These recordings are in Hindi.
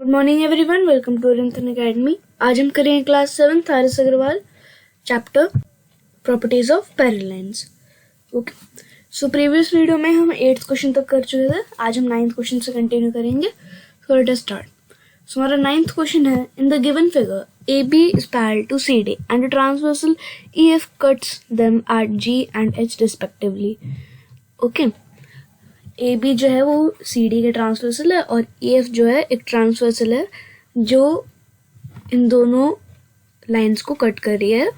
Good morning everyone, welcome to Oriental Academy. आज हम करेंगे class 7 R S. Agarwal chapter properties of parallel lines. Okay, so previous video में हम 8th क्वेश्चन तक कर चुके थे। आज हम 9th क्वेश्चन से कंटिन्यू करेंगे। So let us start. सो हमारा 9th क्वेश्चन है, in the given figure AB is parallel to CD and a transversal EF cuts them at G and H respectively. Okay, AB जो है वो CD के ट्रांसवर्सल है और EF जो है एक ट्रांसवर्सल है जो इन दोनों लाइंस को कट कर रही है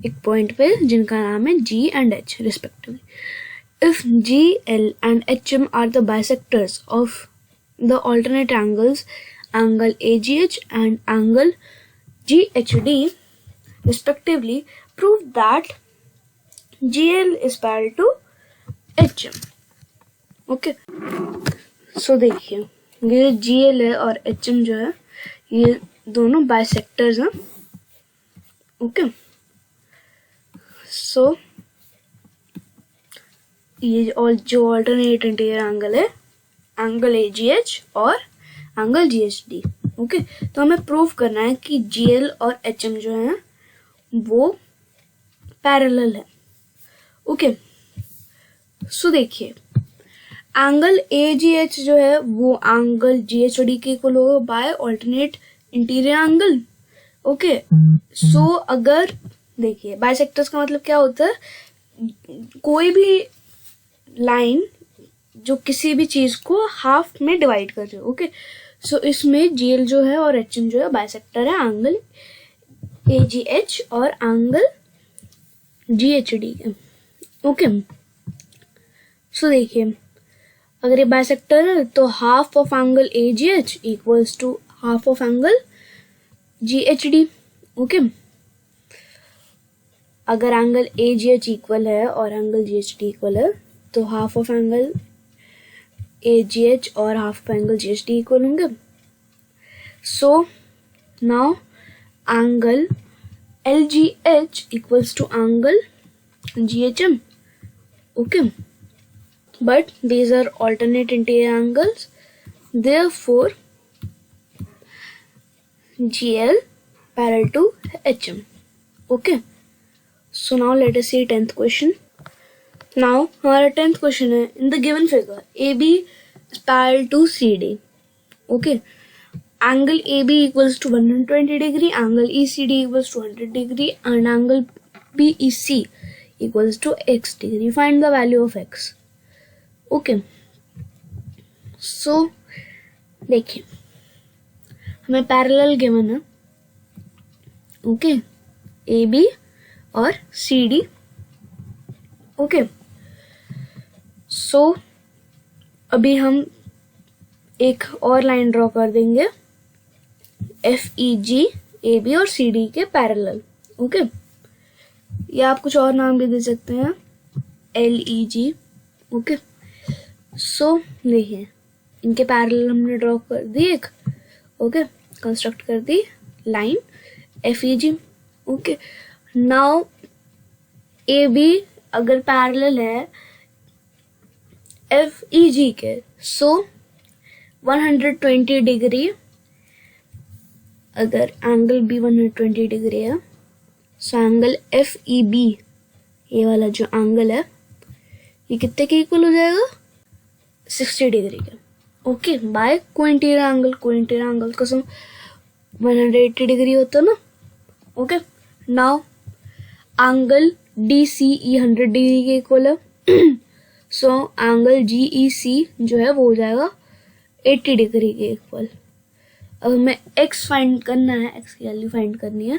एक पॉइंट पे जिनका नाम है G and H respectively. If GL and HM are the bisectors of the alternate angles, angle AGH and angle GHD respectively, prove that GL is parallel to HM. Okay, so देखिए ये GL है और HM जो है ये दोनों बाइसेक्टर्स हैं। ओके, सो ये और जो ऑल्टरनेट इंटीरियर एंगल है एंगल AGH और एंगल GHD। ओके, तो हमें प्रूव करना है कि GL और HM जो है वो पैरेलल है। ओके, सो देखिए एंगल AGH जो है वो एंगल GHD के इक्वल होगा by alternate interior angle. Okay, so अगर देखिए बाइसेक्टर्स का मतलब क्या होता है, कोई भी लाइन जो किसी भी चीज को हाफ में डिवाइड कर रही है। ओके, सो इसमें GL जो है और HM जो है बाइसेक्टर है एंगल AGH और एंगल GHD के। ओके, सो देखिए अगर ये बाइसेक्टर है तो half of angle AGH equals to half of angle GHD। Okay, अगर एंगल AGH इक्वल है और एंगल GHD इक्वल है तो हाफ ऑफ एंगल AGH और half of angle GHD equal होंगे। So now angle LGH equals to angle GHM। Okay, but these are alternate interior angles, therefore GL parallel to HM. Okay, so now let us see 10th question. Now हमारा 10th question है, in the given figure AB is parallel to CD. Okay, angle AB equals to 120 degree, angle ECD equals to 100 degree and angle BEC equals to x degree. Find the value of x. Okay, so देखिए हमें पैरेलल गिवन है। ओके, AB और CD। ओके, सो अभी हम एक और लाइन ड्रॉ कर देंगे FEG AB और CD के पैरेलल। ओके, या आप कुछ और नाम भी दे सकते हैं LEG। ओके, सो देखिए इनके पैरेलल हमने ड्रॉ कर दी एक। ओके, कंस्ट्रक्ट कर दी line FEG। Okay, now AB अगर पैरेलल है FEG के, सो 120 डिग्री, अगर एंगल भी 120 डिग्री है सो एंगल FEB ये वाला जो एंगल है ये कितने के इक्वल हो जाएगा, 60 डिग्री के। Okay, bye co-interior angle, co-interior angle का सम 180 डिग्री होता है ना। Okay, now angle DCE 100 degree के इक्वल है सो एंगल GEC जो है वो हो जाएगा 80 डिग्री के इक्वल। अब हमें x फाइंड करना है, x की वैल्यू फाइंड करनी है।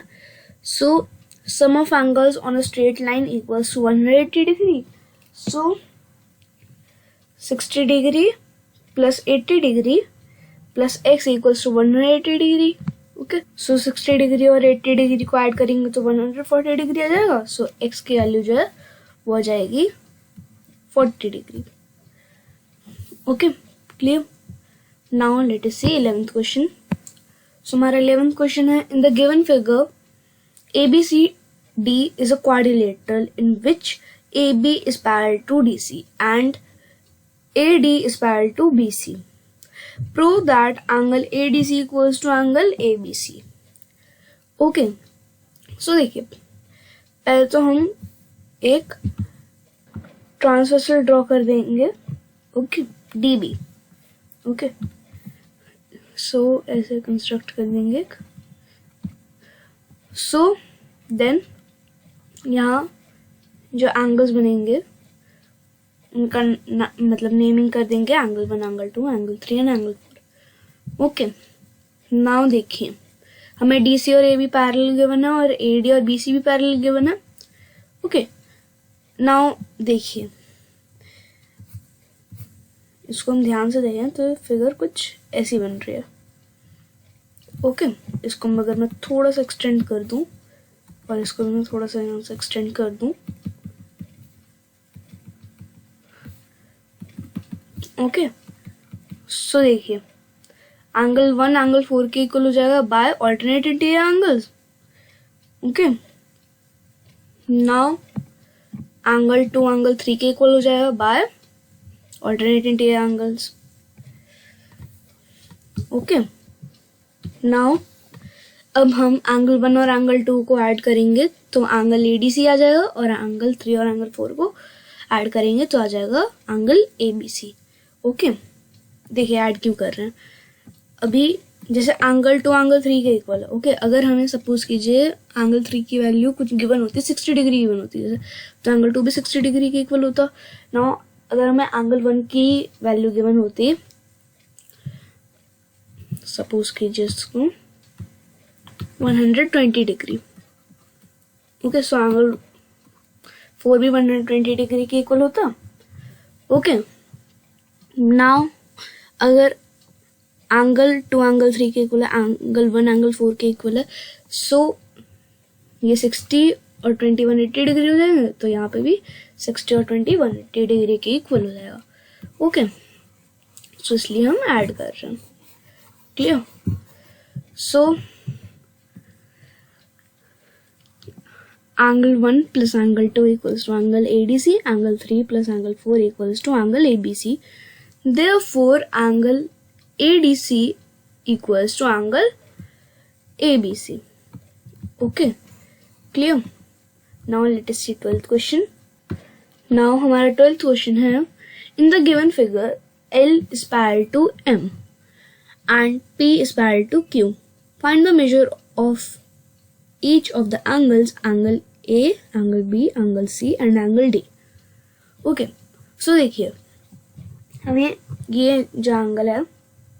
So sum of angles on a straight line equals to 180 degree. So 60 degree plus 80 degree plus x equals to 180 degree. Okay, so 60 degree और 80 डिग्री को ऐड करेंगे तो 140 डिग्री आ जाएगा। सो x की वैल्यू जो है वो आ जाएगी 40 degree. Okay, clear. Now let us see 11th question. So हमारा 11th क्वेश्चन है, in the given figure ABCD is a quadrilateral in which AB is parallel to DC and AD is parallel to BC. Prove that angle ADC equals to angle ABC। Okay, so देखिए पहले तो हम एक ट्रांसवर्सल ड्रॉ कर देंगे, ओके, DB। ओके, सो ऐसे कंस्ट्रक्ट कर देंगे। सो देन यहाँ जो एंगल्स बनेंगे उनका मतलब नेमिंग कर देंगे angle 1, angle 2, angle 3 and angle 4। Okay, now देखिए हमें DC और AB पैरेलल गिवन है और AD और BC भी पैरेलल गिवन है। ओके, नाउ देखिए इसको हम ध्यान से देखें तो फिगर कुछ ऐसी बन रही है। ओके, इसको अगर मैं थोड़ा सा एक्सटेंड कर दूं और इसको मैं थोड़ा सा यहाँ से एक्सटेंड कर दूं, ओके, सो देखिए एंगल 1 एंगल 4 के इक्वल हो जाएगा by alternate interior angles. Okay, now angle 2 angle 3 के इक्वल हो जाएगा by alternate interior angles. Okay, now अब हम एंगल 1 और एंगल 2 को ऐड करेंगे तो एंगल ADC आ जाएगा और एंगल 3 और एंगल 4 को ऐड करेंगे तो आ जाएगा एंगल ABC। ओके, देखिए ऐड क्यों कर रहे हैं। अभी जैसे एंगल 2 एंगल 3 के इक्वल है। ओके, अगर हमें सपोज कीजिए एंगल 3 की वैल्यू कुछ गिवन होती है 60 डिग्री गिवन होती है, तो एंगल 2 भी 60 डिग्री के इक्वल होता। नाउ अगर हमें एंगल 1 की वैल्यू गिवन होती, सपोज कीजिए इसको 120 डिग्री। ओके, सो एंगल 4 भी 120 डिग्री के इक्वल होता। ओके, नाउ अगर एंगल 2 एंगल 3 के इक्वल है, एंगल 1 एंगल 4 के इक्वल है, सो ये 60 और 20 180 डिग्री हो जाएंगे, तो यहाँ पे भी 60 और 20 180 डिग्री के इक्वल हो जाएगा। ओके, सो इसलिए हम ऐड कर रहे हैं। Clear? So angle 1 plus angle 2 equals to angle ADC, angle 3 plus angle 4 equals to angle ABC. Therefore, angle ADC equals to angle ABC. Okay, clear? Now let us see 12th question. Now हमारा 12th question है, in the given figure L is parallel to M and P is parallel to Q. Find the measure of each of the angles, angle A, angle B, angle C and angle D. Okay, so देखिए हमें ये जो एंगल है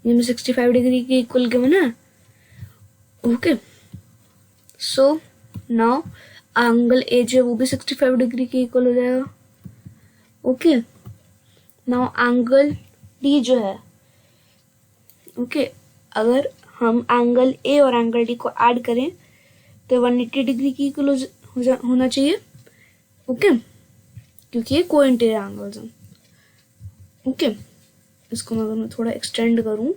ये में 65 डिग्री के इक्वल गिवन है। Okay, so now angle A जो है वो भी 65 डिग्री के इक्वल हो जाएगा। ओके, नाउ एंगल D जो है, ओके, अगर हम एंगल A और एंगल D को ऐड करें तो 180 डिग्री की इक्वल होना चाहिए। ओके, क्योंकि ये को इंटीरियर एंगल्स हैं। ओके, इसको मैं अगर मैं थोड़ा एक्सटेंड करूं,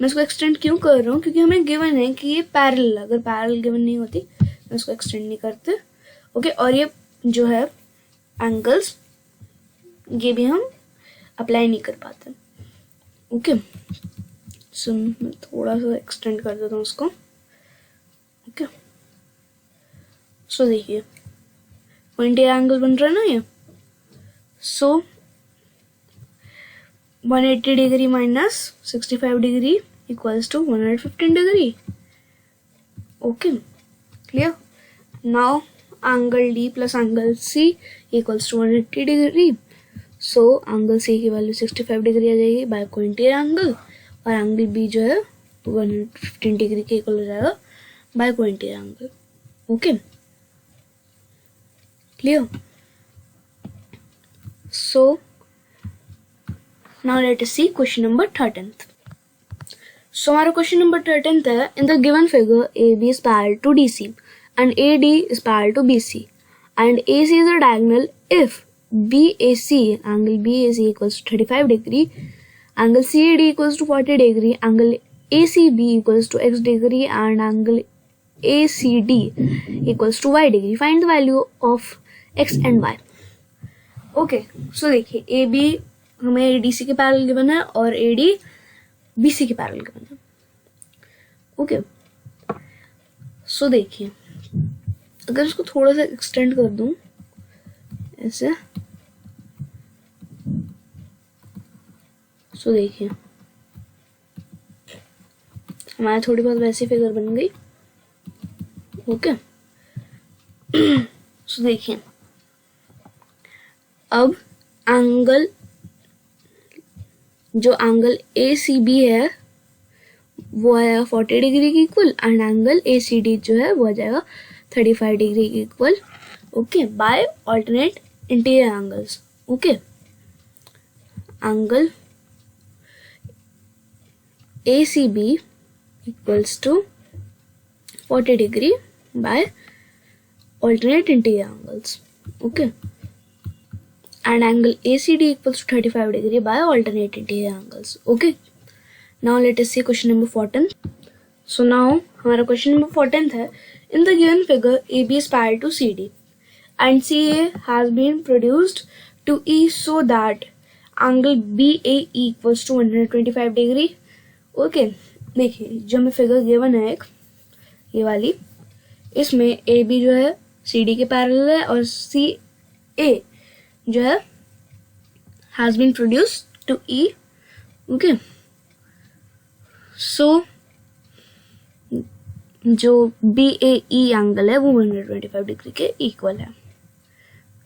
मैं इसको एक्सटेंड क्यों कर रहा हूँ, क्योंकि हमें गिवन है कि ये पैरेलल, अगर पैरेलल गिवन नहीं होती तो इसको एक्सटेंड नहीं करते। ओके, और ये जो है एंगल्स ये भी हम अप्लाई नहीं कर पाते। ओके, सो मैं थोड़ा सा एक्सटेंड कर देता हूँ उसको। ओके, सो देखिए पॉइंटी एंगल बन रहा है ना ये। So 180 degree minus 65 degree equals to 115 degree. Okay, clear? Now angle D plus angle C equals to 180 degree. So angle C की वैल्यू 65 डिग्री आ जाएगी बाय को इंटीरियर एंगल, और एंगल B जो है 115 डिग्री के इक्वल हो जाएगा bye co-interior angle. Okay, clear? So now let us see question number 13th. So हमारा question number 13th है, in the given figure AB is parallel to DC and AD is parallel to BC and AC is a diagonal if BAC, angle BAC equals to 35 degree, angle CAD equals to 40 degree, angle ACB equals to X degree and angle ACD equals to Y degree. Find the value of X and Y. Okay, so देखिए AB हमें DC के पैरेलल गिवन है और AD BC के पैरेलल गिवन है। ओके, सो देखिए अगर इसको थोड़ा सा एक्सटेंड कर दूं ऐसे, सो देखिए हमारा थोड़ी बहुत वैसी फिगर बन गई। ओके, सो देखिए अब एंगल, जो एंगल ACB है वो आएगा 40 डिग्री के इक्वल, एंड एंगल ACD जो है वो आ जाएगा 35 डिग्री के equal. Okay, by alternate interior angles. Okay, angle ACB equals to 40 degree by alternate interior angles. Okay, and angle ACD equals to 35 degree by alternate interior angles. Okay, now let us see question number 14. So now हमारा question number 14 है, in the given figure AB is parallel to CD and CA has been produced to E so that angle BAE equals to 125 degree. Okay, देखिए जो हमें फिगर गिवन है एक ये वाली, इसमें AB जो है CD के पैरेलल है और CA जो है has been produced to E. Okay, so जो BAE एंगल है वो 125 डिग्री के इक्वल है।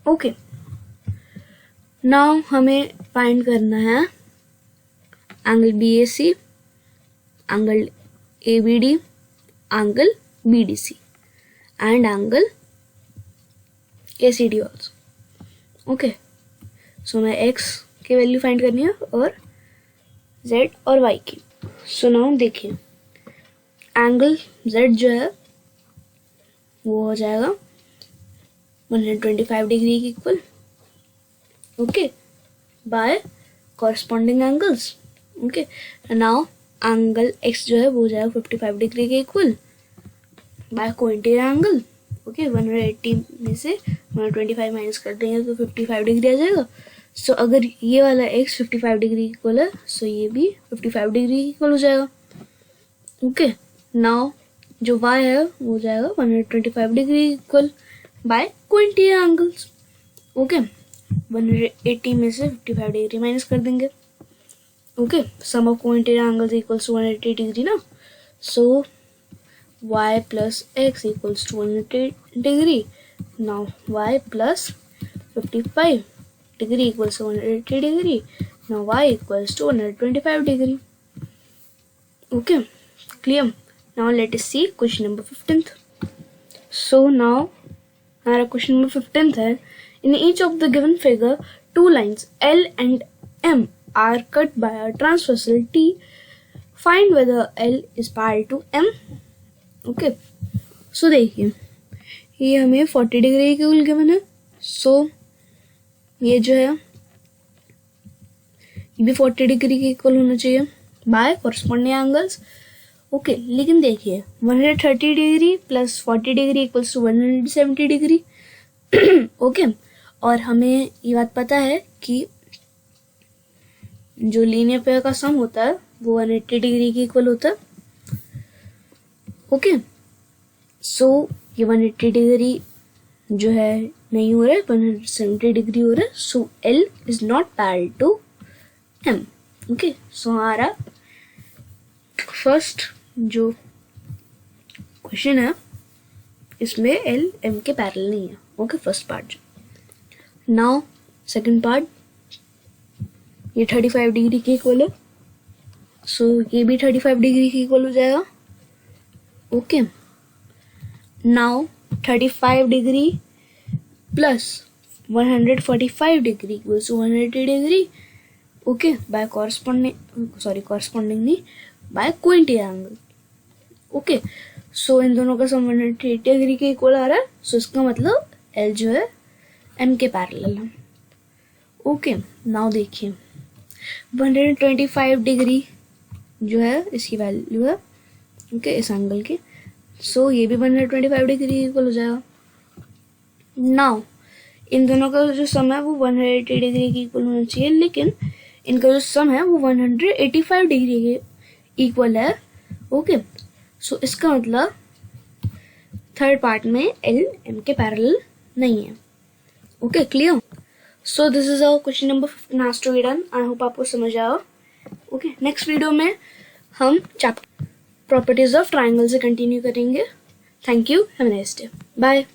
ओके, नाउ हमें फाइंड करना है angle BAC, angle ABD, angle BDC and angle ACD also. Okay, so मैं x की वैल्यू फाइंड करनी है और z और y की। सो नाउ देखिए एंगल z जो है वो हो जाएगा 125 डिग्री के equal. Okay, by corresponding angles. Okay, now angle x जो है वो हो जाएगा 55 डिग्री के equal by co-interior angle. Okay, 180 में से 125 माइनस कर देंगे तो 55 डिग्री आ जाएगा। सो अगर ये वाला x 55 डिग्री इक्वल है, सो ये भी 55 डिग्री इक्वल हो जाएगा। ओके, नाउ जो y है वो हो जाएगा 125 degree equal by cointerior angles. Okay, 180 में से 55 डिग्री माइनस कर देंगे। Okay, sum of cointerior angles equals to 180 degree ना, so y plus x equals to 180 degree. Now y plus 55 degree equals to 180 degree. Now y equals to 125 degree. Okay, clear. Now let us see question number 15th. So now our question number 15th है, in each of the given figure two lines L and M are cut by a transversal T. Find whether L is parallel to M. Okay, so देखिए ये हमें 40 डिग्री के इक्वल गिवन है। सो ये जो है ये भी 40 डिग्री के इक्वल होना चाहिए बाय कॉरस्पॉन्डिंग एंगल्स। ओके, लेकिन देखिए 130 degree plus 40 degree equals to 170 degree. Okay, और हमें ये बात पता है कि जो लीनियर पेयर का सम होता है वो 180 डिग्री के इक्वल होता है। ओके, सो ये 180 डिग्री जो है नहीं हो रहा है, 170 डिग्री हो रहा है। So L is not parallel to M. Okay, so हमारा फर्स्ट जो क्वेश्चन है इसमें L M के पैरेलल नहीं है। Okay, first part. Now second part, ये 35 डिग्री के इक्वल है, सो ये भी 35 डिग्री के इक्वल हो जाएगा। Okay, now 35 degree plus 145 degree equals to 180 degree. Okay, by corresponding नहीं, by co-interior angle. Okay, so इन दोनों का सम 180 डिग्री के इक्वल आ रहा है। सो इसका मतलब L जो है M के पैरेलल है। ओके, नाउ देखिए 125 डिग्री जो है इसकी वैल्यू है। ओके, इस एंगल की। सो ये भी 125 डिग्री इक्वल हो जाएगा। नाउ इन दोनों का जो सम है वो 180 डिग्री की इक्वल होना चाहिए, लेकिन इनका जो सम है वो 185 डिग्री के इक्वल है। ओके, सो इसका मतलब थर्ड पार्ट में एल एम के पैरेलल नहीं है। Okay, clear? So this is our question number 15 has to be done. I hope आपको समझ आया। ओके, नेक्स्ट वीडियो में हम चैप्टर प्रॉपर्टीज ऑफ ट्राइंगल से कंटिन्यू करेंगे। Thank you, have a nice day, bye.